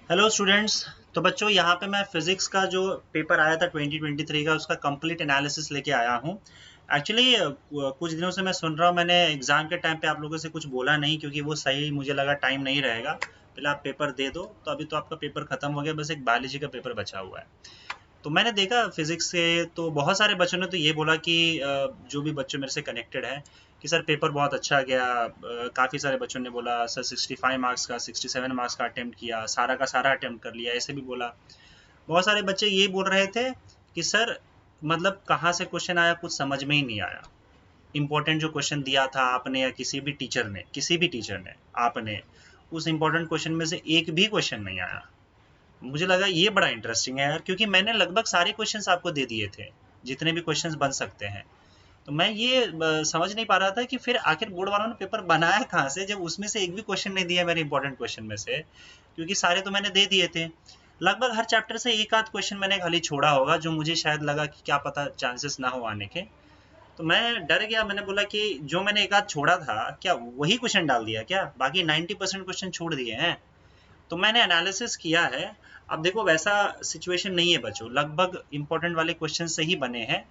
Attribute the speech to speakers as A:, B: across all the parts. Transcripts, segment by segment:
A: Hello students. तो बच्चों यहाँ पे मैं फिजिक्स का जो पेपर आया था 2023 का उसका कंप्लीट एनालिसिस लेके आया हूँ। एक्चुअली कुछ दिनों से मैं सुन रहा हूँ, मैंने एग्जाम के टाइम पे आप लोगों से कुछ बोला नहीं क्योंकि वो सही मुझे लगा टाइम नहीं रहेगा। पहले आप पेपर दे दो। तो अभी तो आपका पेपर खत्म हो गया, बस एक बायोलॉजी का पेपर बचा हुआ है। तो मैंने देखा फिजिक्स से, तो बहुत सारे बच्चों ने तो ये बोला कि जो भी बच्चे मेरे से कनेक्टेड हैं कि सर पेपर बहुत अच्छा गया। काफ़ी सारे बच्चों ने बोला सर 65 मार्क्स का 67 मार्क्स का अटेम्प्ट किया, सारा का सारा अटेम्प्ट कर लिया, ऐसे भी बोला। बहुत सारे बच्चे ये बोल रहे थे कि सर मतलब कहाँ से क्वेश्चन आया कुछ समझ में ही नहीं आया। इंपॉर्टेंट जो क्वेश्चन दिया था आपने या किसी भी टीचर ने आपने उस इंपॉर्टेंट क्वेश्चन में से एक भी क्वेश्चन नहीं आया। मुझे लगा ये बड़ा इंटरेस्टिंग है यार, क्योंकि मैंने लगभग सारे क्वेश्चंस आपको दे दिए थे, जितने भी क्वेश्चंस बन सकते हैं। तो मैं ये समझ नहीं पा रहा था कि फिर आखिर बोर्ड वालों ने पेपर बनाया कहाँ से, जब उसमें से एक भी क्वेश्चन नहीं दिया मेरे इंपॉर्टेंट क्वेश्चन में से, क्योंकि सारे तो मैंने दे दिए थे। लगभग हर चैप्टर से एक आध क्वेश्चन मैंने खाली छोड़ा होगा, जो मुझे शायद लगा कि क्या पता चांसेस ना हो आने के। तो मैं डर गया, मैंने बोला कि जो मैंने एक आध छोड़ा था क्या वही क्वेश्चन डाल दिया क्या, बाकी 90% क्वेश्चन छोड़ दिए हैं। तो मैंने एनालिसिस किया है। अब देखो वैसा सिचुएशन नहीं है बच्चों, लगभग इंपॉर्टेंट वाले क्वेश्चन से ही बने हैं।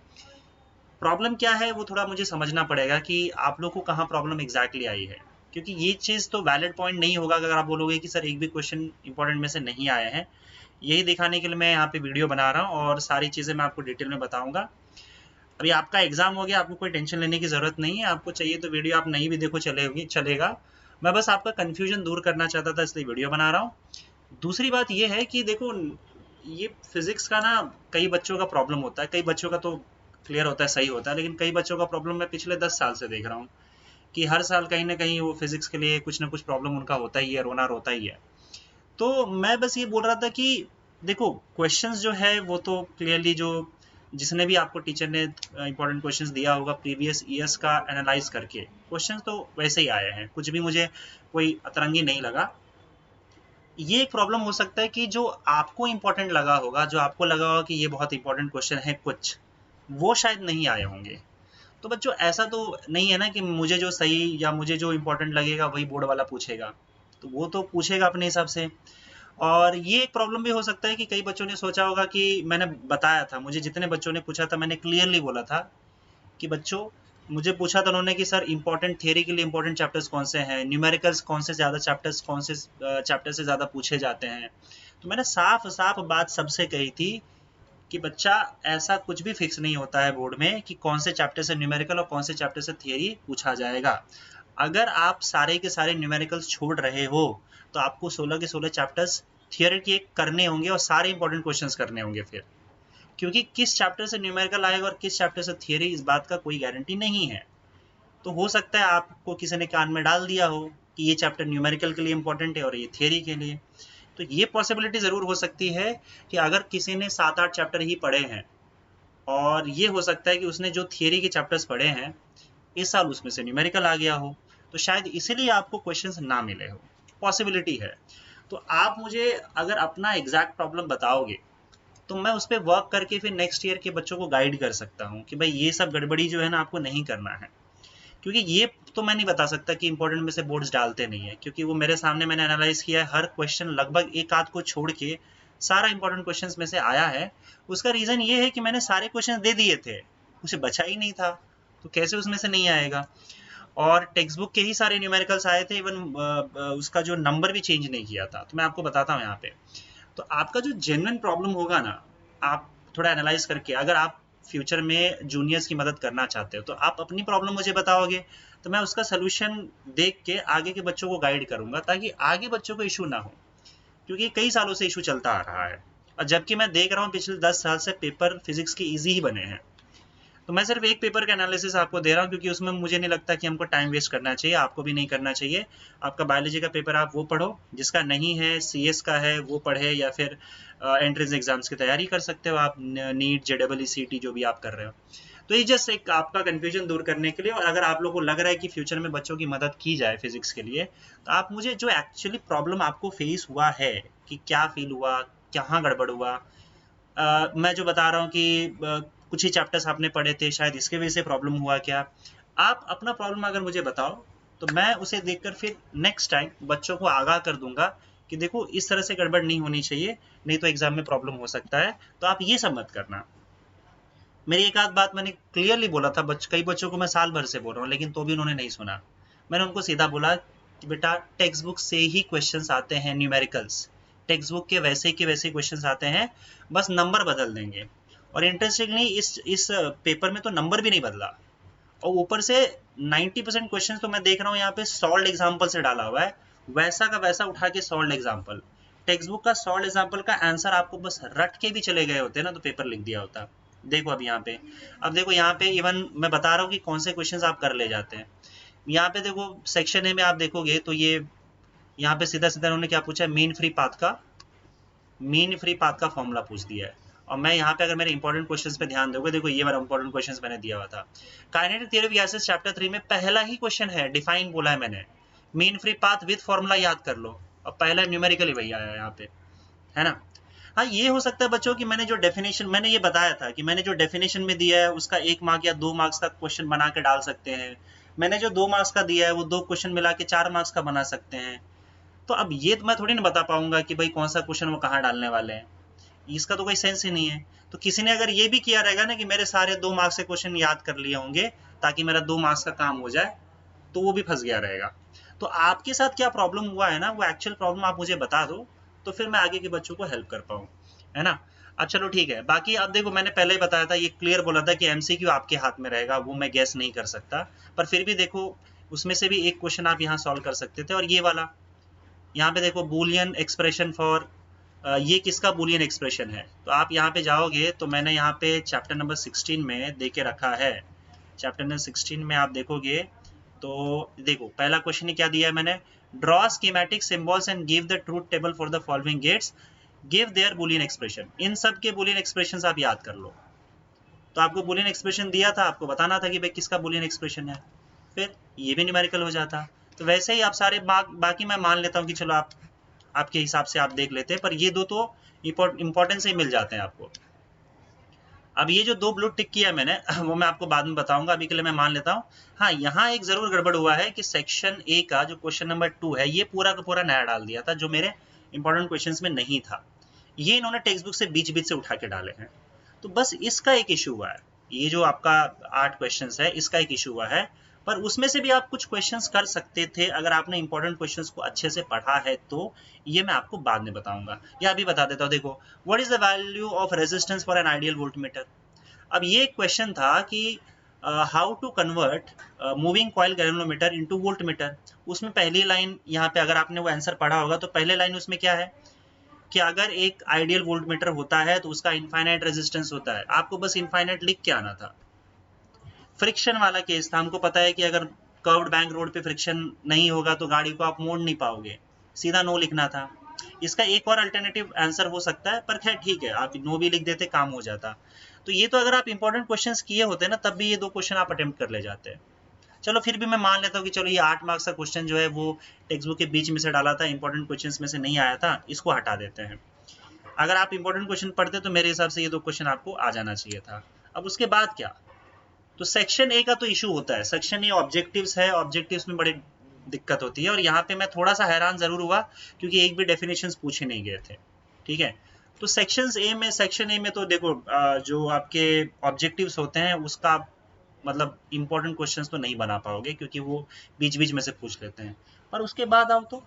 A: प्रॉब्लम क्या है वो थोड़ा मुझे समझना पड़ेगा कि आप लोग को कहाँ प्रॉब्लम एग्जैक्टली आई है, क्योंकि ये चीज़ तो वैलिड पॉइंट नहीं होगा अगर आप बोलोगे कि सर एक भी क्वेश्चन इंपॉर्टेंट में से नहीं आए हैं। यही दिखाने के लिए मैं यहाँ पे वीडियो बना रहा हूँ और सारी चीज़ें मैं आपको डिटेल में बताऊंगा। अभी आपका एग्जाम हो गया, आपको कोई टेंशन लेने की ज़रूरत नहीं है। आपको चाहिए तो वीडियो आप नहीं भी देखो चलेगा। मैं बस आपका कन्फ्यूजन दूर करना चाहता था, इसलिए वीडियो बना रहा हूँ। दूसरी बात ये है कि देखो, ये फिजिक्स का ना कई बच्चों का प्रॉब्लम होता है, कई बच्चों का तो क्लियर होता है, सही होता है, लेकिन कई बच्चों का प्रॉब्लम मैं पिछले 10 साल से देख रहा हूँ कि हर साल कहीं ना कहीं वो फिजिक्स के लिए कुछ ना कुछ प्रॉब्लम उनका होता ही है, रोना रोता ही है। तो मैं बस ये बोल रहा था कि देखो क्वेश्चंस जो है वो तो क्लियरली जो जिसने भी आपको टीचर ने इंपॉर्टेंट क्वेश्चंस दिया होगा प्रीवियस ईयर्स का एनालाइज करके, क्वेश्चंस तो वैसे ही आए हैं, कुछ भी मुझे कोई अतरंगी नहीं लगा। ये एक प्रॉब्लम हो सकता है कि जो आपको इम्पोर्टेंट लगा होगा, जो आपको लगा होगा कि ये बहुत इंपॉर्टेंट क्वेश्चन है कुछ, वो शायद नहीं आए होंगे। तो बच्चों ऐसा तो नहीं है ना कि मुझे जो सही या मुझे जो इम्पोर्टेंट लगेगा वही बोर्ड वाला पूछेगा। तो वो तो पूछेगा अपने हिसाब से। और ये एक प्रॉब्लम भी हो सकता है कि कई बच्चों ने सोचा होगा कि मैंने बताया था, मुझे जितने बच्चों ने पूछा था मैंने क्लियरली बोला था कि बच्चों, मुझे पूछा था उन्होंने कि सर इंपॉर्टेंट थियरी के लिए इंपॉर्टेंट चैप्टर्स कौन से हैं, न्यूमेरिकल्स कौन से ज़्यादा चैप्टर्स कौन से चैप्टर से ज़्यादा पूछे जाते हैं। तो मैंने साफ साफ बात सबसे कही थी कि बच्चा, ऐसा कुछ भी फिक्स नहीं होता है बोर्ड में कि कौन से चैप्टर से न्यूमेरिकल और कौन से चैप्टर से थियरी पूछा जाएगा। अगर आप सारे के सारे न्यूमेरिकल्स छोड़ रहे हो तो आपको 16 के 16 चैप्टर्स थियरी के करने होंगे और सारे इंपॉर्टेंट क्वेश्चंस करने होंगे फिर, क्योंकि किस चैप्टर से न्यूमेरिकल आएगा और किस चैप्टर से थियरी, इस बात का कोई गारंटी नहीं है। तो हो सकता है आपको किसी ने कान में डाल दिया हो कि ये चैप्टर न्यूमेरिकल के लिए इंपॉर्टेंट है और ये थियरी के लिए। तो ये पॉसिबिलिटी ज़रूर हो सकती है कि अगर किसी ने 7-8 चैप्टर ही पढ़े हैं और ये हो सकता है कि उसने जो थियरी के चैप्टर्स पढ़े हैं इस साल उसमें से न्यूमेरिकल आ गया हो, तो शायद इसीलिए आपको क्वेश्चंस ना मिले हो, पॉसिबिलिटी है। तो आप मुझे अगर अपना एग्जैक्ट प्रॉब्लम बताओगे तो मैं उस पर वर्क करके फिर नेक्स्ट ईयर के बच्चों को गाइड कर सकता हूँ कि भाई ये सब गड़बड़ी जो है ना आपको नहीं करना है। क्योंकि ये तो मैं नहीं बता सकता कि इंपॉर्टेंट में से बोर्ड्स डालते नहीं है, क्योंकि वो मेरे सामने मैंने एनालाइज किया है, हर क्वेश्चन लगभग एक आध को छोड़ के सारा इंपॉर्टेंट क्वेश्चंस में से आया है। उसका रीज़न ये है कि मैंने सारे क्वेश्चन दे दिए थे, कुछ बचा ही नहीं था, तो कैसे उसमें से नहीं आएगा। और टेक्स्ट बुक के ही सारे न्यूमेरिकल्स आए थे, इवन उसका जो नंबर भी चेंज नहीं किया था। तो मैं आपको बताता हूँ यहाँ पे, तो आपका जो जेन्युइन प्रॉब्लम होगा ना, आप थोड़ा एनालाइज करके अगर आप फ्यूचर में जूनियर्स की मदद करना चाहते हो तो आप अपनी प्रॉब्लम मुझे बताओगे, तो मैं उसका सोल्यूशन देख के आगे के बच्चों को गाइड करूंगा ताकि आगे बच्चों को इशू ना हो, क्योंकि कई सालों से इशू चलता आ रहा है। और जबकि मैं देख रहा हूँ पिछले 10 साल से पेपर फिजिक्स के ईजी ही बने हैं। तो मैं सिर्फ एक पेपर का एनालिसिस आपको दे रहा हूँ क्योंकि उसमें मुझे नहीं लगता कि हमको टाइम वेस्ट करना चाहिए, आपको भी नहीं करना चाहिए। आपका बायोलॉजी का पेपर आप वो पढ़ो, जिसका नहीं है सीएस का है वो पढ़े, या फिर एंट्रेंस एग्जाम्स की तैयारी कर सकते हो आप, नीट जेडबल सीटी जो भी आप कर रहे हो। तो ये जस्ट एक आपका कन्फ्यूजन दूर करने के लिए, और अगर आप लोगों को लग रहा है कि फ्यूचर में बच्चों की मदद की जाए फिजिक्स के लिए, तो आप मुझे जो एक्चुअली प्रॉब्लम आपको फेस हुआ है कि क्या फील हुआ, कहाँ गड़बड़ हुआ, मैं जो बता रहा हूँ कि कुछ ही चैप्टर्स आपने पढ़े थे, शायद इसके वजह से प्रॉब्लम हुआ क्या, आप अपना प्रॉब्लम अगर मुझे बताओ तो मैं उसे देखकर फिर नेक्स्ट टाइम बच्चों को आगाह कर दूंगा कि देखो इस तरह से गड़बड़ नहीं होनी चाहिए, नहीं तो एग्जाम में प्रॉब्लम हो सकता है, तो आप ये सब मत करना। मेरी एक आध बात मैंने क्लियरली बोला था, कई बच्चों को मैं साल भर से बोल रहा हूँ, लेकिन तो भी उन्होंने नहीं सुना। मैंने उनको सीधा बोला कि बेटा टेक्स्ट बुक से ही क्वेश्चंस आते हैं, न्यूमेरिकल्स टेक्स्ट बुक के वैसे के वैसे क्वेश्चंस आते हैं, बस नंबर बदल देंगे। और इंटरेस्टिंगली इस पेपर में तो नंबर भी नहीं बदला, और ऊपर से 90% क्वेश्चन तो मैं देख रहा हूँ यहाँ पे सॉल्व एग्जाम्पल से डाला हुआ है, वैसा का वैसा उठा के सॉल्व एग्जाम्पल। टेक्स्ट बुक का सॉल्व एग्जाम्पल का आंसर आपको बस रट के भी चले गए होते ना तो पेपर लिख दिया होता। देखो अब यहाँ पे, अब देखो यहाँ पे इवन मैं बता रहा हूँ कि कौन से क्वेश्चन आप कर ले जाते हैं। यहाँ पे देखो सेक्शन ए में आप देखोगे तो ये यहाँ पे सीधा सीधा उन्होंने क्या पूछा है, मीन फ्री पाथ का फॉर्मूला पूछ दिया है। और मैं यहाँ पे अगर मेरे इंपॉर्टेंट क्वेश्चंस पे ध्यान दोगे, देखो ये वाला इंपॉर्टेंट क्वेश्चंस मैंने दिया हुआ था, kinetic theory of gases chapter 3 में पहला ही क्वेश्चन है, डिफाइन बोला है मैंने, mean free path with formula याद कर लो, और पहला न्यूमेरिकल ही वही आया है यहाँ पे, है ना। हाँ ये हो सकता है बच्चों कि मैंने जो डेफिनेशन मैंने ये बताया था कि मैंने जो डेफिनेशन में दिया है उसका 1 मार्क या 2 मार्क्स का क्वेश्चन बना के डाल सकते हैं, मैंने जो 2 मार्क्स का दिया है वो 2 क्वेश्चन मिला के 4 मार्क्स का बना सकते हैं। तो अब ये तो मैं थोड़ी ना बता पाऊंगा कि भाई कौन सा क्वेश्चन वो कहाँ डालने वाले हैं, इसका तो कोई सेंस ही नहीं है। तो किसी ने अगर ये भी किया रहेगा ना कि मेरे सारे 2 मार्क्स के क्वेश्चन याद कर लिए होंगे ताकि मेरा 2 मार्क्स का काम हो जाए, तो वो भी फंस गया रहेगा। तो आपके साथ क्या प्रॉब्लम हुआ है ना, वो एक्चुअल प्रॉब्लम आप मुझे बता दो, तो फिर मैं आगे के बच्चों को हेल्प कर पाऊँ, है ना। अब चलो ठीक है, बाकी अब देखो मैंने पहले ही बताया था, ये क्लियर बोला था कि एमसीक्यू आपके हाथ में रहेगा, वो मैं गैस नहीं कर सकता, पर फिर भी देखो उसमें से भी एक क्वेश्चन आप यहाँ सॉल्व कर सकते थे। और ये वाला यहाँ पे देखो बूलियन एक्सप्रेशन फॉर, ये किसका बूलियन एक्सप्रेशन है, तो आप यहाँ पे जाओगे तो मैंने यहाँ पे चैप्टर नंबर 16 में दे के रखा है। चैप्टर नंबर 16 में आप देखोगे तो देखो पहला क्वेश्चन ही क्या दिया है मैंने, draw schematic symbols and give the truth table for the following gates, give their Boolean expression. इन सब के बूलियन एक्सप्रेशन आप याद कर लो। तो आपको बूलियन एक्सप्रेशन दिया था, आपको बताना था कि भाई किसका बूलियन एक्सप्रेशन है, फिर ये भी न्यूमेरिकल हो जाता। तो वैसे ही आप सारे बाकी मैं मान लेता हूँ कि चलो आप आपके हिसाब से आप देख लेते हैं, पर ये 2 तो इंपॉर्टेंस ही मिल जाते हैं आपको। अब ये जो 2 ब्लू टिक किया है मैंने वो मैं आपको बाद में बताऊंगा, अभी के लिए मैं मान लेता हूँ। हाँ यहाँ एक जरूर गड़बड़ हुआ है कि सेक्शन ए का जो क्वेश्चन नंबर 2 है ये पूरा का पूरा नया डाल दिया था जो मेरे इंपॉर्टेंट क्वेश्चंस में नहीं था, ये इन्होंने टेक्स्ट बुक से बीच बीच से उठा के डाले हैं। तो बस इसका एक इशू हुआ है, ये जो आपका 8 क्वेश्चंस है इसका एक इशू हुआ है, पर उसमें से भी आप कुछ क्वेश्चंस कर सकते थे अगर आपने इंपॉर्टेंट क्वेश्चंस को अच्छे से पढ़ा है, तो ये मैं आपको बाद में बताऊंगा, या अभी बता देता हूँ। देखो what is the value of resistance for an ideal voltmeter. अब ये क्वेश्चन था कि how to convert moving coil galvanometer into voltmeter. उसमें पहली लाइन यहाँ पे अगर आपने वो आंसर पढ़ा होगा तो पहले लाइन उसमें क्या है कि अगर एक आइडियल वोल्टमीटर होता है तो उसका इनफाइनाइट रेजिस्टेंस होता है, आपको बस इनफाइनाइट लिख के आना था। फ्रिक्शन वाला केस था, हमको पता है कि अगर कर्व्ड बैंक रोड पे फ्रिक्शन नहीं होगा तो गाड़ी को आप मोड़ नहीं पाओगे, सीधा नो लिखना था। इसका एक और अल्टरनेटिव आंसर हो सकता है, पर खैर ठीक है आप नो भी लिख देते काम हो जाता। तो ये तो अगर आप इंपॉर्टेंट क्वेश्चंस किए होते ना तब भी ये 2 क्वेश्चन आप अटेम्प्ट कर ले जाते। चलो फिर भी मैं मान लेता हूँ कि चलो ये 8 मार्क्स का क्वेश्चन जो है वो टेक्स्ट बुक के बीच में से डाला था, इंपॉर्टेंट क्वेश्चंस में से नहीं आया था, इसको हटा देते हैं। अगर आप इंपॉर्टेंट क्वेश्चन पढ़ते तो मेरे हिसाब से ये 2 क्वेश्चन आपको आ जाना चाहिए था। अब उसके बाद क्या, तो सेक्शन ए का तो इशू होता है, सेक्शन ए ऑब्जेक्टिव्स है, ऑब्जेक्टिव्स में बड़ी दिक्कत होती है, और यहाँ पे मैं थोड़ा सा हैरान जरूर हुआ क्योंकि एक भी डेफिनेशंस पूछे नहीं गए थे, ठीक है। तो सेक्शन ए में तो देखो जो आपके ऑब्जेक्टिव्स होते हैं उसका मतलब इंपॉर्टेंट क्वेश्चंस तो नहीं बना पाओगे क्योंकि वो बीच बीच में से पूछ लेते हैं। पर उसके बाद आओ तो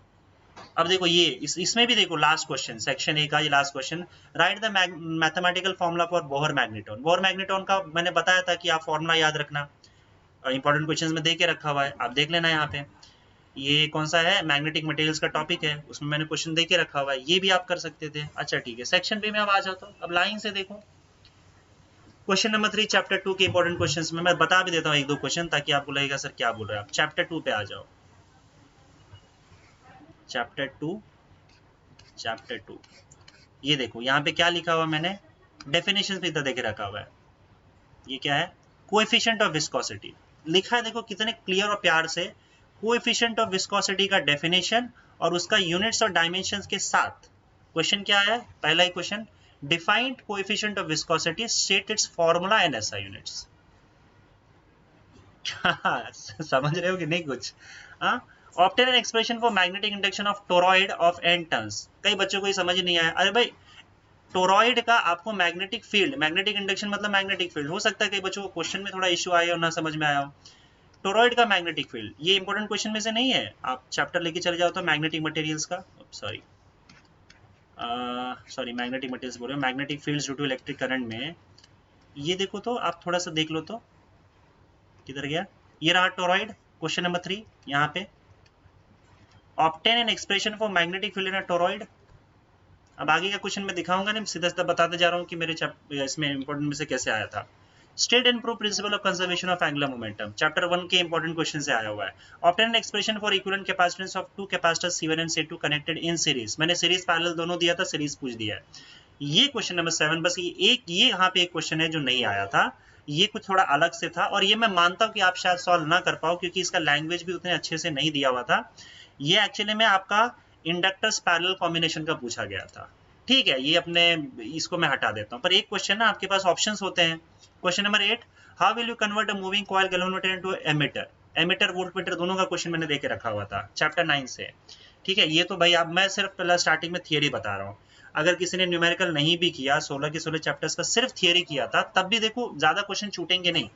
A: अब देखो ये इसमें भी देखो लास्ट क्वेश्चन सेक्शन ए का ये last question, right the mathematical formula for Bohr magneton. Bohr magneton का मैंने बताया था कि आप फॉर्मूला याद रखना, इंपॉर्टेंट क्वेश्चंस में दे के रखा हुआ है, आप देख लेना। यहाँ पे ये कौन सा है, मैग्नेटिक मटेरियल्स का टॉपिक है, उसमें मैंने क्वेश्चन दे के रखा हुआ है, ये भी आप कर सकते थे। अच्छा ठीक है, सेक्शन बी में अब आ जाता हूँ। अब लाइन से देखो क्वेश्चन नंबर 3 चैप्टर 2 के इंपॉर्टेंट क्वेश्चंस में मैं बता भी देता हूँ 1-2 क्वेश्चन ताकि आपको लगेगा सर क्या बोल रहे हैं आप। चैप्टर 2 पे आ जाओ, चैप्टर 2 ये देखो यहाँ पे क्या लिखा हुआ मैंने, डेफिनेशन पे इतना देके रखा हुआ है। ये क्या है, कोएफिशिएंट ऑफ विस्कोसिटी लिखा है, देखो कितने क्लियर और प्यार से। कोएफिशिएंट ऑफ विस्कोसिटी का डेफिनेशन और उसका यूनिट्स और डायमेंशंस के साथ क्वेश्चन क्या है, पहला ही question, defined coefficient of viscosity, state its formula and SI units. समझ रहे हो कि नहीं कुछ, हाँ। Obtain an expression for magnetic induction of toroid of N turns. कई बच्चों को ये समझ नहीं आया, अरे भाई टोरॉइड का आपको मैग्नेटिक फील्ड, मैग्नेटिक इंडक्शन मतलब मैग्नेटिक फील्ड, हो सकता है कई बच्चों को क्वेश्चन में थोड़ा इश्यू आया और ना समझ में आया हो। टोरॉइड का मैग्नेटिक फील्ड ये इंपॉर्टेंट क्वेश्चन में से नहीं है, आप चैप्टर लेके चले जाओ तो मैग्नेटिक मटेरियल्स का, सॉरी मैग्नेटिक मटेरियल्स बोल रहे हो, magnetic fields due to electric current में ये देखो तो आप थोड़ा सा देख लो तो किधर गया, ये रहा टोरॉइड, क्वेश्चन नंबर 3 यहाँ पे, obtain an expression for magnetic field in a toroid. अब आगे का क्वेश्चन मैं दिखाऊंगा नहीं, सीधा सीधा बताते जा रहा हूँ कि मेरे इसमें इंपॉर्टेंट में से कैसे आया था। State and prove principle of conservation of angular momentum, chapter 1 के इंपॉर्टेंट क्वेश्चन से आया हुआ है। Obtain an expression for equivalent capacitance of two capacitors C1 and C2 connected in series, मैंने सीरीज पैरेलल दोनों दिया था, सीरीज पूछ दिया है। ये क्वेश्चन नंबर 7, बस ये यहाँ पे एक क्वेश्चन है जो नहीं आया था, ये कुछ थोड़ा अलग से था और ये मैं मानता हूँ कि आप शायद सॉल्व ना कर पाओ क्योंकि इसका लैंग्वेज भी उतने अच्छे से नहीं दिया हुआ था। ये एक्चुअली में आपका इंडक्टर्स पैरेलल कॉम्बिनेशन का पूछा गया था, ठीक है, ये अपने इसको मैं हटा देता हूँ। पर एक क्वेश्चन ना आपके पास ऑप्शंस होते हैं। Question number 8, how will you convert a moving coil galvanometer into emitter, emitter voltmeter दोनों का क्वेश्चन मैंने देके रखा हुआ था चैप्टर 9 से, ठीक है। ये तो भाई अब मैं सिर्फ पहला स्टार्टिंग में थियरी बता रहा हूँ, अगर किसी ने न्यूमेरिकल नहीं भी किया, 16 के 16 चैप्टर्स का सिर्फ थियरी किया था, तब भी देखो ज्यादा क्वेश्चन छूटेंगे नहीं।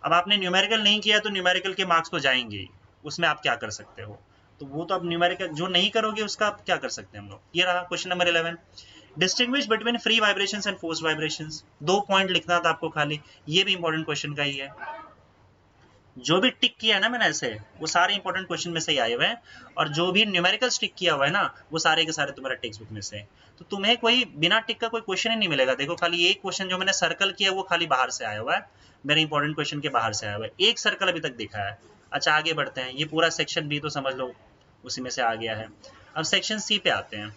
A: अब आपने न्यूमेरिकल नहीं किया तो न्यूमेरिकल के मार्क्स तो जाएंगे ही, उसमें आप क्या कर सकते हो, तो वो तो अब न्यूमेरिकल जो नहीं करोगे उसका आप क्या कर सकते हैं हम लोग। ये रहा question number 11, distinguish between free vibrations and force vibrations, 2 point लिखना था आपको खाली, ये भी इंपॉर्टेंट क्वेश्चन का ही है। जो भी टिक किया है ना मैंने ऐसे, वो सारे इंपॉर्टेंट क्वेश्चन में से ही आए हुए हैं, और जो भी न्यूमेरिकल टिक किया हुआ है ना वो सारे के सारे तुम्हारा टेक्स्ट बुक में से, तो तुम्हें कोई बिना टिक का कोई क्वेश्चन ही नहीं मिलेगा। देखो खाली एक क्वेश्चन जो मैंने सर्कल किया वो खाली बाहर से आया हुआ है, मेरे इंपॉर्टेंट क्वेश्चन के बाहर से आया हुआ है, एक सर्कल अभी तक दिखा है। अच्छा आगे बढ़ते हैं, ये पूरा सेक्शन बी तो समझ लो उसी में से आ गया है। अब सेक्शन सी पे आते हैं,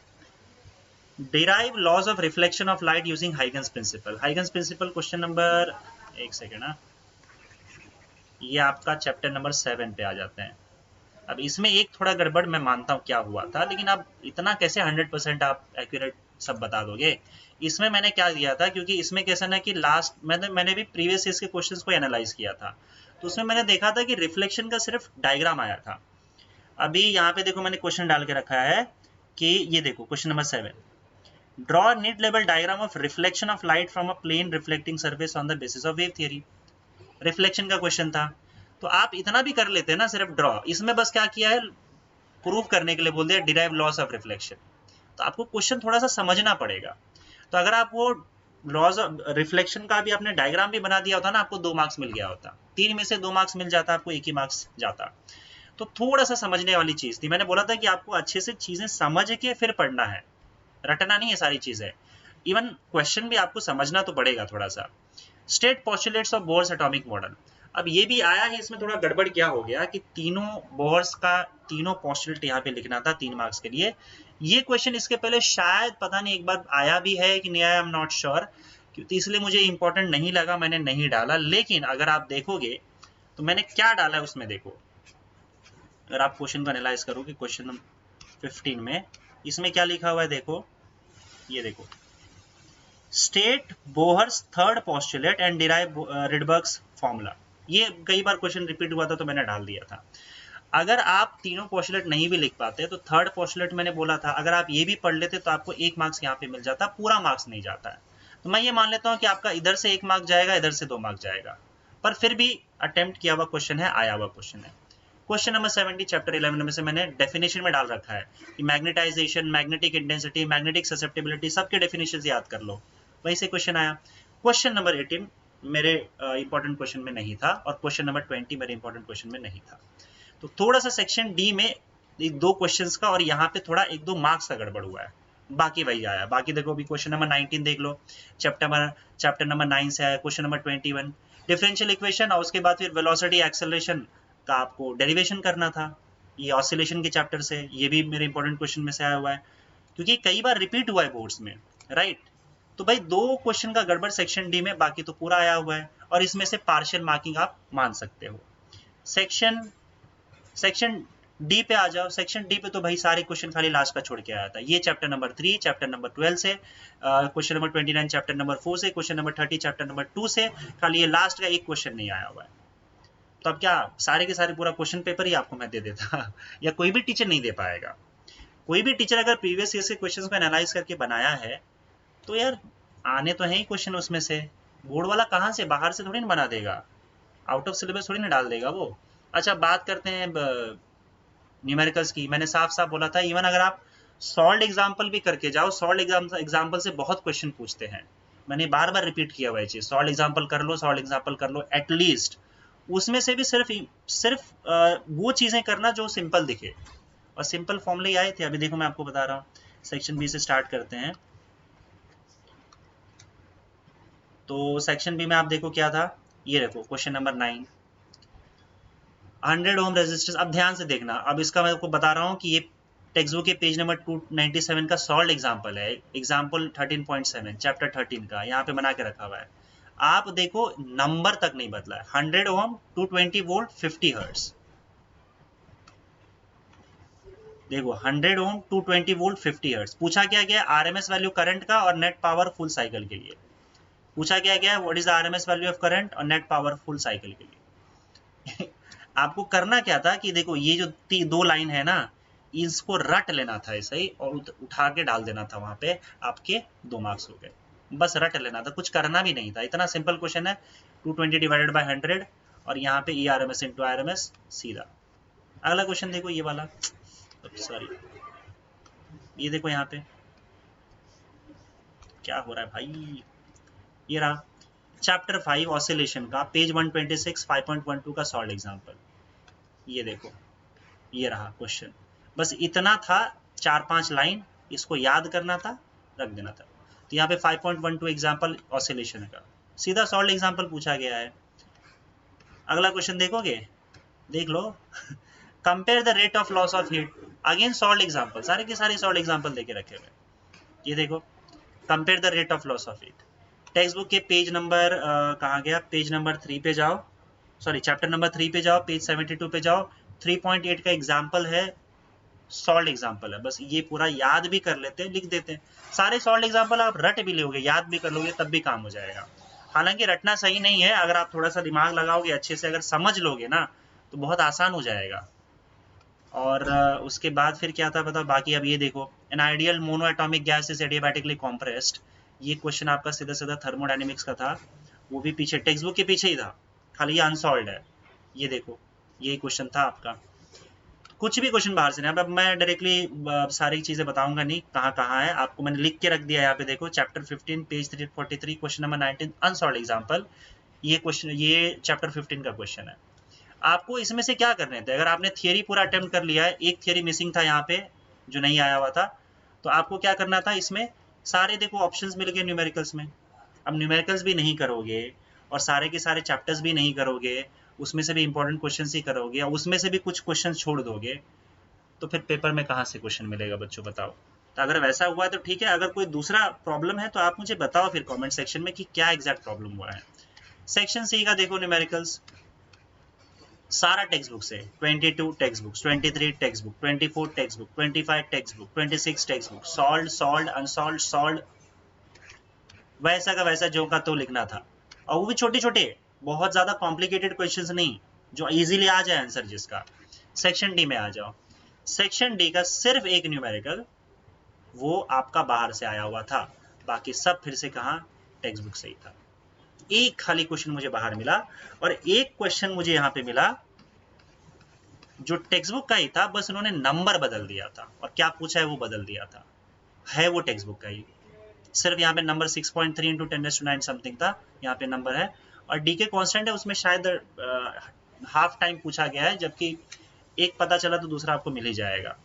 A: derive laws of reflection of light using Huygens principle. Huygens principle question number, एक सेकेंड ना, ये आपका चैप्टर नंबर 7 पे आ जाते हैं। अब इसमें एक थोड़ा गड़बड़ मैं मानता हूँ क्या हुआ था, लेकिन अब इतना कैसे 100% आप एक्यूरेट सब बता दोगे। इसमें मैंने क्या दिया था, क्योंकि इसमें कैसा ना कि लास्ट मैंने भी प्रीवियस ईयर के क्वेश्चंस को एनालाइज किया था, तो उसमें मैंने देखा था कि रिफ्लेक्शन का सिर्फ डायग्राम आया था। अभी यहाँ पे देखो मैंने क्वेश्चन डाल के रखा है कि ये देखो question number 7, draw neat level diagram of reflection of light from a plane reflecting surface on the basis of wave theory. Reflection का क्वेश्चन था, तो आप इतना भी कर लेते हैं ना सिर्फ ड्रॉ, इसमें बस क्या किया है प्रूव करने के लिए बोल दिया डिराइव लॉस ऑफ रिफ्लेक्शन, तो आपको क्वेश्चन थोड़ा सा समझना पड़ेगा। तो अगर आप वो लॉस ऑफ रिफ्लेक्शन का भी आपने डायग्राम भी बना दिया होता ना, आपको 2 मार्क्स मिल गया होता, 3 में से 2 मार्क्स मिल जाता, आपको 1 ही मार्क्स जाता। तो थोड़ा सा समझने वाली चीज थी, मैंने बोला था कि आपको अच्छे से चीजें समझ के फिर पढ़ना है, रटना नहीं है सारी चीजें, इवन क्वेश्चन भी आपको समझना तो पड़ेगा थोड़ा सा। State postulates of Bohr's atomic model, अब ये भी आया है, इसमें थोड़ा गड़बड़ क्या हो गया कि तीनों बोर्स का तीनों पोस्टुलेट यहाँ पे लिखना था 3 मार्क्स के लिए। ये क्वेश्चन इसके पहले शायद पता नहीं एक बार आया भी है कि नहीं आया, आई एम नॉट श्योर, क्योंकि इसलिए मुझे इंपॉर्टेंट नहीं लगा, मैंने नहीं डाला। लेकिन अगर आप देखोगे तो मैंने क्या डाला है उसमें देखो, अगर आप क्वेश्चन को एनालाइज करोगे क्वेश्चन नंबर 15 में, इसमें क्या लिखा हुआ है देखो, ये देखो, state Bohr's third postulate and derive Rydberg's formula. ये कई बार क्वेश्चन रिपीट हुआ था तो मैंने डाल दिया था। अगर आप तीनों पोस्टुलेट नहीं भी लिख पाते तो थर्ड पोस्टुलेट मैंने बोला था, अगर आप ये भी पढ़ लेते तो आपको 1 मार्क्स यहाँ पे मिल जाता, पूरा मार्क्स नहीं जाता है। तो मैं ये मान लेता हूँ कि आपका इधर से 1 मार्क जाएगा, इधर से 2 मार्क जाएगा, पर फिर भी अटेम्प्ट किया हुआ क्वेश्चन है, आया हुआ क्वेश्चन है। क्वेश्चन नंबर 70 चैप्टर 11 में से मैंने डेफिनेशन में डाल रखा है कि magnetization, magnetic intensity, magnetic susceptibility, सबके डेफिनेशन याद कर लो, वहीं से क्वेश्चन आया। क्वेश्चन नंबर 18 मेरे इंपॉर्टेंट क्वेश्चन में नहीं था, और क्वेश्चन नंबर 20 मेरे इंपॉर्टेंट क्वेश्चन में नहीं था। तो थोड़ा सा सेक्शन डी में 2 क्वेश्चंस का और यहाँ पे थोड़ा 1-2 मार्क्स का गड़बड़ हुआ है, बाकी वही आया। बाकी देखो अभी क्वेश्चन नंबर 19 देख लो, चैप्टर नंबर 9 से आया। क्वेश्चन नंबर 21 डिफरेंशियल इक्वेशन, और उसके बाद फिर वेलोसिटी एक्सेलरेशन का आपको डेरिवेशन करना था, ये ऑसिलेशन के चैप्टर से, ये भी मेरे इंपॉर्टेंट क्वेश्चन में से आया हुआ है, क्योंकि कई बार रिपीट हुआ है बोर्ड्स में, राइट। तो भाई 2 क्वेश्चन का गड़बड़ सेक्शन डी में, बाकी तो पूरा आया हुआ है, और इसमें से पार्शियल मार्किंग आप मान सकते हो। सेक्शन डी पे आ जाओ। सेक्शन डी पे तो भाई सारे क्वेश्चन खाली लास्ट का छोड़ के आया था। ये चैप्टर नंबर 3, चैप्टर नंबर 12 से, क्वेश्चन नंबर 29 चैप्टर नंबर 4 से, क्वेश्चन नंबर 30 चैप्टर नंबर 2 से, खाली ये लास्ट का एक क्वेश्चन नहीं आया हुआ है, तो अब क्या सारे के सारे पूरा क्वेश्चन पेपर ही आपको मैं दे देता या कोई भी टीचर नहीं दे पाएगा। कोई भी टीचर अगर प्रीवियस ईयर के क्वेश्चंस को एनालाइज करके बनाया है तो यार आने तो है ही क्वेश्चन उसमें से। बोर्ड वाला कहाँ से बाहर से थोड़ी ना बना देगा, आउट ऑफ सिलेबस थोड़ी ना डाल देगा वो। अच्छा बात करते हैं न्यूमेरिकल्स की। मैंने साफ साफ बोला था इवन अगर आप सॉल्व एग्जाम्पल भी करके जाओ, सॉल्व एग्जाम्पल से बहुत क्वेश्चन पूछते हैं। मैंने बार बार रिपीट किया हुआ है चीज, सॉल्व एग्जाम्पल कर लो, सॉल्व एग्जाम्पल कर लो एटलीस्ट। उसमें से भी सिर्फ वो चीजें करना जो सिंपल दिखे, और सिंपल फॉर्मूले ही आए थे। अभी देखो मैं आपको बता रहा हूँ। सेक्शन बी से स्टार्ट करते हैं। तो सेक्शन बी में आप देखो क्या था, ये देखो क्वेश्चन नंबर 9, 100 ओम रेजिस्टेंस। अब ध्यान से देखना, अब इसका मैं आपको बता रहा हूँ कि ये टेक्स्ट बुक के पेज नंबर 297 का सॉल्व एग्जाम्पल है, एग्जाम्पल 13.7 चैप्टर 13 का, यहाँ पे बना के रखा हुआ है। आप देखो नंबर तक नहीं बदला है, 100 ओम 220 वोल्ट 50 हर्ट्ज। देखो 100 ओम 220 वोल्ट 50 हर्ट्ज। पूछा क्या गया, आरएमएस वैल्यू करंट का और नेट पावर फुल साइकिल के लिए पूछा क्या गया, what is the RMS value of current और नेट पावर फुल साइकिल के लिए। आपको करना क्या था कि देखो ये जो दो लाइन है ना, इसको रट लेना था ऐसे ही और उठा के डाल देना था वहां पे, आपके 2 मार्क्स हो गए। बस रट लेना था, कुछ करना भी नहीं था, इतना सिंपल क्वेश्चन है। 220 डिवाइडेड बाय 100 और यहाँ पे E R M S into R M S सीधा। अगला क्वेश्चन देखो ये वाला, सॉरी ये देखो यहाँ पे क्या हो रहा है भाई, ये रहा चैप्टर 5 ऑसिलेशन का पेज 126 5.12 का सॉल्व एग्जांपल। ये देखो ये रहा क्वेश्चन, बस इतना था, 4-5 लाइन, इसको याद करना था, रख देना था। तो यहाँ पे 5.12 एग्जांपल ऑसिलेशन का सीधा सॉल्व एग्जांपल पूछा गया है। अगला क्वेश्चन देखोगे, देख लो compare the rate of loss of heat, again solve example, सारे के सारे सॉल्व एग्जांपल देके रखे हुए। ये देखो compare the rate of loss of heat. Text book के पेज नंबर कहाँ गया, पेज नंबर 3 पे जाओ, सॉरी चैप्टर नंबर 3 पे जाओ, पेज 72 पे जाओ। 3.8 का एग्जाम्पल है, सॉल्व एग्जाम्पल है, बस ये पूरा याद भी कर लेते हैं, लिख देते हैं। सारे सॉल्व एग्जाम्पल आप रट भी लोगे, याद भी कर लोगे, तब भी काम हो जाएगा। हालांकि रटना सही नहीं है, अगर आप थोड़ा सा दिमाग लगाओगे अच्छे से, अगर समझ लोगे ना तो बहुत आसान हो जाएगा। और उसके बाद फिर क्या था बताओ बाकी। अब ये देखो, an ideal mono atomic gas is adiabatically compressed. ये क्वेश्चन आपका सीधा सीधा थर्मोडायनेमिक्स का था, वो भी पीछे टेक्स्ट बुक के पीछे ही था, खाली ये अनसॉल्व है। ये देखो यही क्वेश्चन था आपका, कुछ भी क्वेश्चन बाहर से नहीं। अब मैं डायरेक्टली सारी चीजें बताऊंगा नहीं कहाँ कहाँ है, आपको मैंने लिख के रख दिया है यहाँ पे। देखो chapter 15 page 343 question number 19 unsolved example. ये क्वेश्चन, ये चैप्टर 15 का क्वेश्चन है। आपको इसमें से क्या करने थे, अगर आपने थियरी पूरा अटेम्प्ट कर लिया है, एक थियरी मिसिंग था यहाँ पे जो नहीं आया हुआ था, तो आपको क्या करना था, इसमें सारे देखो ऑप्शंस मिल गए न्यूमेरिकल्स में। अब न्यूमेरिकल्स भी नहीं करोगे और सारे के सारे चैप्टर्स भी नहीं करोगे, उसमें से भी इंपॉर्टेंट क्वेश्चंस ही करोगे और उसमें से भी कुछ क्वेश्चन छोड़ दोगे, तो फिर पेपर में कहाँ से क्वेश्चन मिलेगा बच्चों बताओ। तो अगर वैसा हुआ है तो ठीक है, अगर कोई दूसरा प्रॉब्लम है तो आप मुझे बताओ फिर कमेंट सेक्शन में कि क्या एग्जैक्ट प्रॉब्लम हुआ है। सेक्शन सी का देखो न्यूमेरिकल्स, सारा टेक्स्ट बुक से 22 text book, 23 text book, 24 text book, 25 text book, 26 text book, solve solve unsolved solve, वैसा का वैसा जो का तो लिखना था। और वो भी छोटे छोटे, बहुत ज्यादा कॉम्प्लिकेटेड क्वेश्चंस नहीं, जो इजीली आ जाए आंसर जिसका। सेक्शन डी में आ जाओ, सेक्शन डी का सिर्फ एक न्यूमेरिकल, वो आपका बाहर से आया हुआ था, बाकी सब फिर से कहाँ टेक्स्ट बुक से ही था। एक खाली क्वेश्चन मुझे बाहर मिला और एक क्वेश्चन मुझे यहाँ पे मिला जो टेक्स्ट बुक का ही था, बस उन्होंने नंबर बदल दिया था और क्या पूछा है वो बदल दिया था, है वो टेक्स्ट बुक का ही। सिर्फ यहाँ पे नंबर 6.3 इंटू 10⁹ समथिंग था, यहाँ पे नंबर है। और डी के कॉन्स्टेंट है, उसमें शायद हाफ टाइम पूछा गया है, जबकि एक पता चला तो दूसरा आपको मिल ही जाएगा।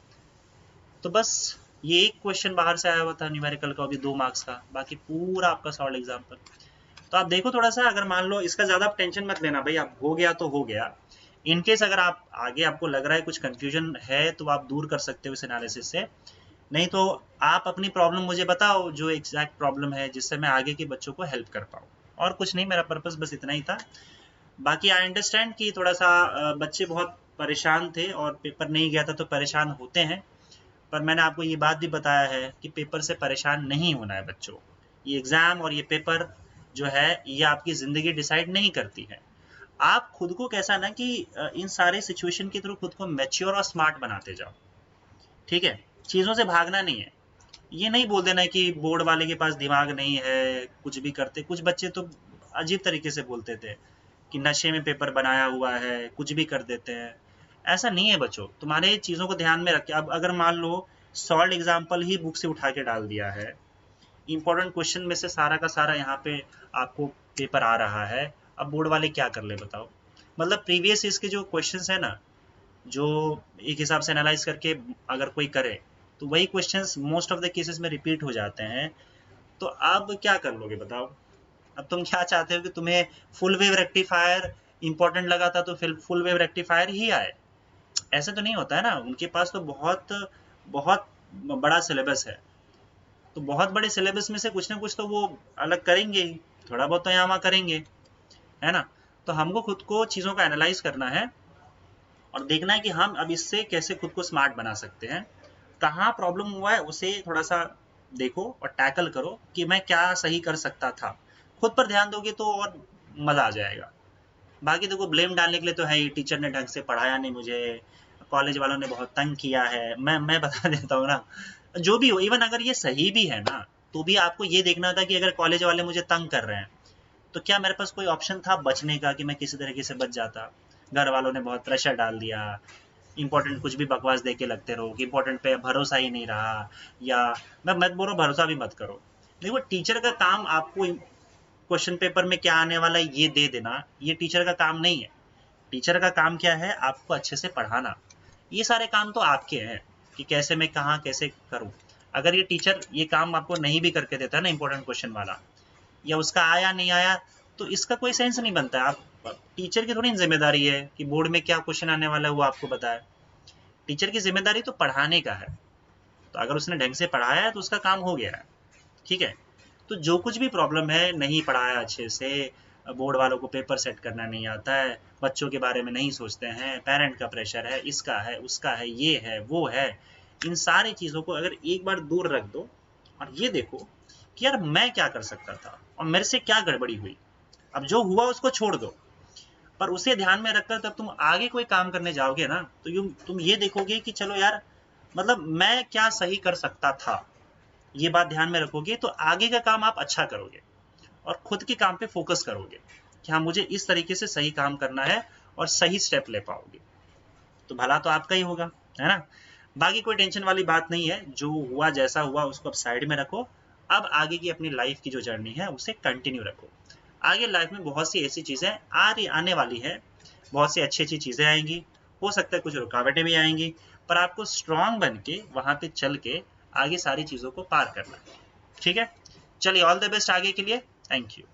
A: तो बस ये एक क्वेश्चन बाहर से आया हुआ था न्यूमेरिकल का, अभी 2 मार्क्स का, बाकी पूरा आपका सॉल्व एग्जाम्पल। तो आप देखो थोड़ा सा, अगर मान लो इसका ज्यादा टेंशन मत लेना भाई, आप हो गया तो हो गया। इनकेस अगर आप आगे आपको लग रहा है कुछ कंफ्यूजन है तो आप दूर कर सकते हो इस एनालिसिस से, नहीं तो आप अपनी प्रॉब्लम मुझे बताओ जो एग्जैक्ट प्रॉब्लम है, जिससे मैं आगे के बच्चों को हेल्प कर पाऊँ। और कुछ नहीं, मेरा पर्पस बस इतना ही था। बाकी आई अंडरस्टैंड कि थोड़ा सा बच्चे बहुत परेशान थे और पेपर नहीं गया था तो परेशान होते हैं, पर मैंने आपको ये बात भी बताया है कि पेपर से परेशान नहीं होना है बच्चों। ये एग्ज़ाम और ये पेपर जो है ये आपकी ज़िंदगी डिसाइड नहीं करती है। आप खुद को कैसा ना कि इन सारे सिचुएशन के थ्रू खुद को मैच्योर और स्मार्ट बनाते जाओ, ठीक है। चीज़ों से भागना नहीं है। ये नहीं बोल देना कि बोर्ड वाले के पास दिमाग नहीं है, कुछ भी करते। कुछ बच्चे तो अजीब तरीके से बोलते थे कि नशे में पेपर बनाया हुआ है, कुछ भी कर देते हैं। ऐसा नहीं है बच्चों, तुम्हारे चीज़ों को ध्यान में रख के। अब अगर मान लो सॉल्ड एग्जाम्पल ही बुक से उठा के डाल दिया है, इंपॉर्टेंट क्वेश्चन में से सारा का सारा यहाँ पे आपको पेपर आ रहा है, अब बोर्ड वाले क्या कर ले बताओ। मतलब प्रीवियस इसके जो क्वेश्चंस है ना, जो एक हिसाब से एनालाइज करके अगर कोई करे तो वही questions most of the cases में रिपीट हो जाते हैं। तो अब क्या कर लोगे बताओ। अब तुम क्या चाहते हो कि तुम्हें फुल वेव रेक्टिफायर इंपॉर्टेंट लगा था तो फिर फुल वेव रेक्टिफायर ही आए? ऐसे तो नहीं होता है ना। उनके पास तो बहुत बहुत बड़ा सिलेबस है, तो बहुत बड़े सिलेबस में से कुछ ना कुछ तो वो अलग करेंगे ही, थोड़ा बहुत तो यहाँ वहाँ करेंगे, है ना। तो हमको खुद को चीज़ों का एनालाइज करना है और देखना है कि हम अब इससे कैसे खुद को स्मार्ट बना सकते हैं। कहाँ प्रॉब्लम हुआ है उसे थोड़ा सा देखो और टैकल करो कि मैं क्या सही कर सकता था। खुद पर ध्यान दोगे तो और मज़ा आ जाएगा। बाकी देखो ब्लेम डालने के लिए तो है ही, टीचर ने ढंग से पढ़ाया नहीं मुझे, कॉलेज वालों ने बहुत तंग किया है। मैं बता देता हूँ ना, जो भी हो, इवन अगर ये सही भी है ना, तो भी आपको ये देखना था कि अगर कॉलेज वाले मुझे तंग कर रहे हैं तो क्या मेरे पास कोई ऑप्शन था बचने का कि मैं किसी तरीके से बच जाता। घर वालों ने बहुत प्रेशर डाल दिया, इंपॉर्टेंट कुछ भी बकवास दे के लगते रहो कि इंपॉर्टेंट पे भरोसा ही नहीं रहा, या मैं मत बोलो भरोसा भी मत करो। देखो टीचर का काम आपको क्वेश्चन पेपर में क्या आने वाला है ये दे देना, ये टीचर का काम नहीं है। टीचर का काम क्या है, आपको अच्छे से पढ़ाना। ये सारे काम तो आपके हैं कि कैसे मैं कहाँ कैसे करूँ। अगर ये टीचर ये काम आपको नहीं भी करके देता है ना इंपॉर्टेंट क्वेश्चन वाला, या उसका आया नहीं आया, तो इसका कोई सेंस नहीं बनता। आप टीचर की थोड़ी जिम्मेदारी है कि बोर्ड में क्या क्वेश्चन आने वाला है वो आपको बताए। टीचर की जिम्मेदारी तो पढ़ाने का है। तो अगर उसने ढंग से पढ़ाया है तो उसका काम हो गया है, ठीक है। तो जो कुछ भी प्रॉब्लम है, नहीं पढ़ाया अच्छे से, बोर्ड वालों को पेपर सेट करना नहीं आता है, बच्चों के बारे में नहीं सोचते हैं, पेरेंट का प्रेशर है, इसका है उसका है, ये है वो है, इन सारी चीज़ों को अगर एक बार दूर रख दो और ये देखो कि यार मैं क्या कर सकता था और मेरे से क्या गड़बड़ी हुई। अब जो हुआ उसको छोड़ दो, पर उसे ध्यान में रखकर तब तुम आगे कोई काम करने जाओगे ना, तो तुम ये देखोगे कि चलो यार, मतलब मैं क्या सही कर सकता था। ये बात ध्यान में रखोगे तो आगे का काम आप अच्छा करोगे और खुद के काम पे फोकस करोगे कि हाँ मुझे इस तरीके से सही काम करना है और सही स्टेप ले पाओगे। तो भला तो आपका ही होगा, है ना। बाकी कोई टेंशन वाली बात नहीं है, जो हुआ जैसा हुआ उसको अब साइड में रखो। अब आगे की अपनी लाइफ की जो जर्नी है उसे कंटिन्यू रखो। आगे लाइफ में बहुत सी ऐसी चीज़ें आने वाली है, बहुत सी अच्छी अच्छी चीज़ें आएंगी, हो सकता है कुछ रुकावटें भी आएंगी, पर आपको स्ट्रांग बन के वहाँ पे चल के आगे सारी चीज़ों को पार करना है, ठीक है। चलिए ऑल द बेस्ट आगे के लिए, थैंक यू।